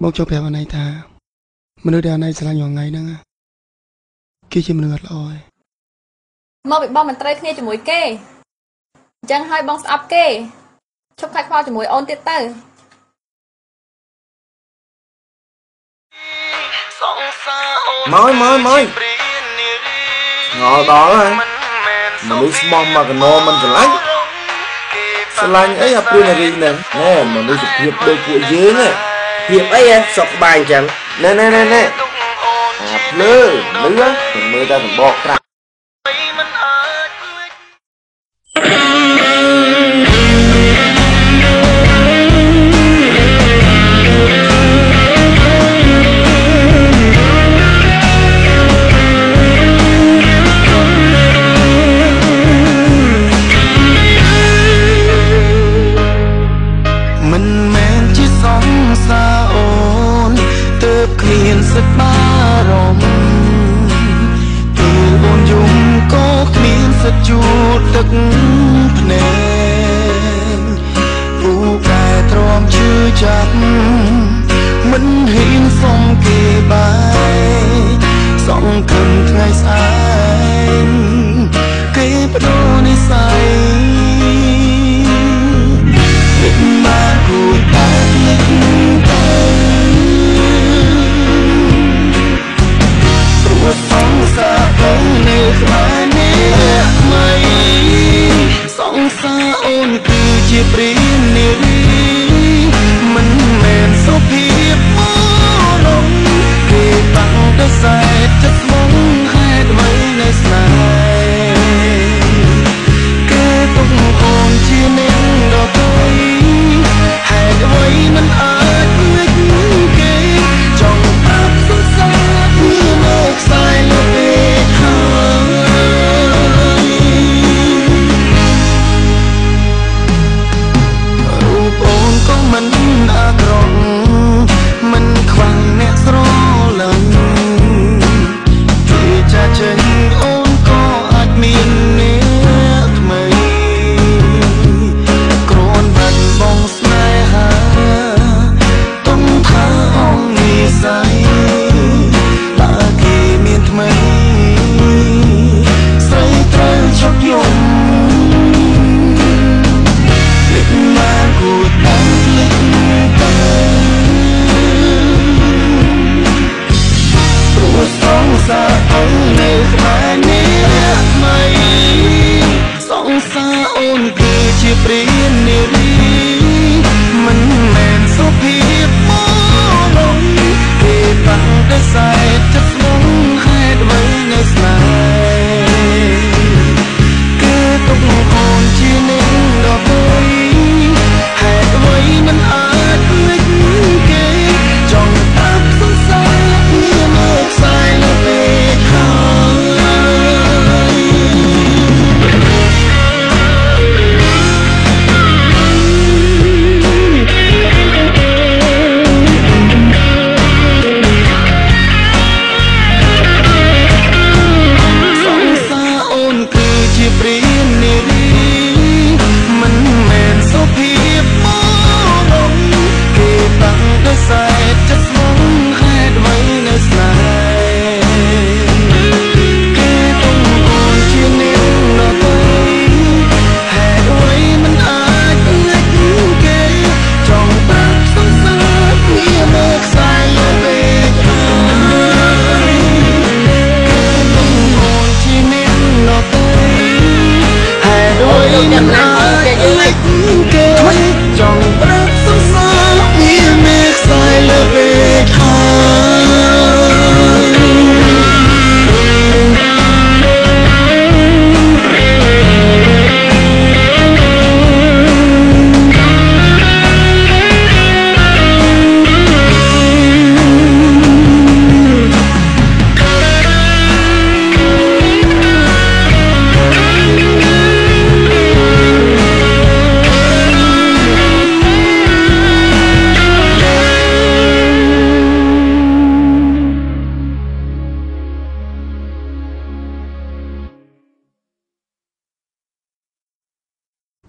មកចូលប្រាប់អន័យថាមនុស្សដែលអន័យស្រឡាញ់ថ្ងៃហ្នឹងគឺជាមនុស្សអត់ល្អឯងមកពីបងមិនត្រូវគ្នាជាមួយគេអញ្ចឹងហើយបងស្អប់គេឈប់ខាច់ខ្វល់ជាមួយអូនទៀតទៅមកងល់ដល់ហើយមនុស្សស្មោះមកកណោមិនស្រឡាញ់អីអាព្រានារីហ្នឹងណែមនុស្សភាពដូចពួកយើងហ៎ភាពអីសុខបាយអញ្ចឹងណែអាភ្លើលឺមិនមើលតែសម្បកក្រាក់ទឹកភ្នែកពូកែទ្រាំឈឺចាប់មិនហ៊ានសុំគេបាយសងគឹមថ្ងៃស្អែកគេបដូរនិស័យមិនបានគួរតែភ្លេចទៅព្រោះសងសាបងនៅក្បែរនេះមិនសងសាអូនគឺជាព្រានារីមិនមែនសុភាពមកលំគេបាំងដោយសែតចិត្តស្មងហេតុអ្វីនៅស្នេហ៍គេទុកអូនជាអ្នកដទៃហេតុអ្វីមិនអាចភ្លេចគេចង់ប្រាប់សរសើរពីនៅខ្សែលើពេកហើយរូបអូនក៏មិនអាក្រក់មិនខ្វះអ្នកស្រឡាញ់គេចាចេញអូនក៏អាចមានអ្នកថ្មីគ្រាន់បាត់បង់ស្នេហាទុំថាអងនិស័យបើគេមានថ្មីស្រីត្រូវជប់យំលេចមកគួរតែលេចទៅព្រោះសងសាអូននៅក្បែរនេះថ្មីសងសាអូនគឺជាព្រានារីមិនមែនសុភាពមកលំគេបាំងដោយសែតចិត្តស្មងហេតុអ្វីនៅស្នេហ៍គេទុកអូនជាអ្នកដទៃហេតុអ្វីមិនអាចភ្លេចគេចង់តាមសរសើរពីនៅខ្សែលើពេកហើយសងសាអូនគឺជាព្រានារីមិនមែនសុភាពមកលំគេបាំងដោយសែតចិត្តស្មងហេតុអ្វីនៅស្នេហ៍គេទុំអូនជាអ្នកដទៃហេតុអ្វីមិនអាចភ្លេចគេចង់ប្រាប់សរសើរពីនៅខ្សែលើពេកហើយគេទុំអូនជាអ្នកដទៃហេតុអ្វីមិនអាចភ្លេចគេចង់ប្រាប់សរសើរពីនៅខ្សែលើពេក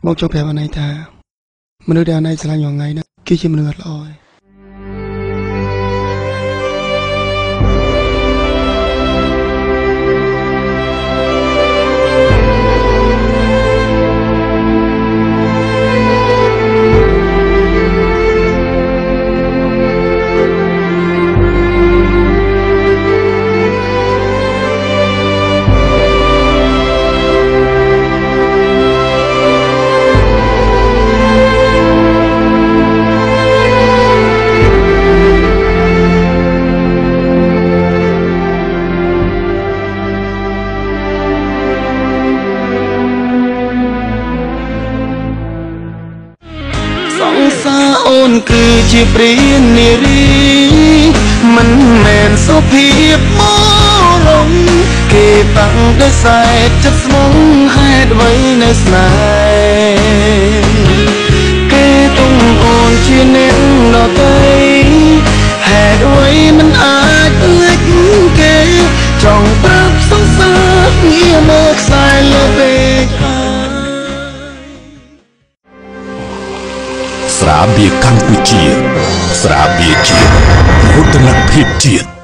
មកចូលប្រាប់អន័យថាមនុស្សដែលអន័យស្រឡាញ់ថ្ងៃហ្នឹងគឺជាមនុស្សអត់ល្អឯង ជាព្រាននារីមិនមែនសុភាពមករងគេតាំងដោយខ្សែចិត្តស្មងហេតុអ្វីនៅស្នេហ៍គេទុំអូនជាអ្នកដទៃហេតុអ្វីមិនអាចភ្លេចគេចង់ប្រាប់សង្សារងារមើលខ្សែលើពេកស្រាបៀរកម្ពុជាស្រាបៀរជាតិមោទនភាពជាតិ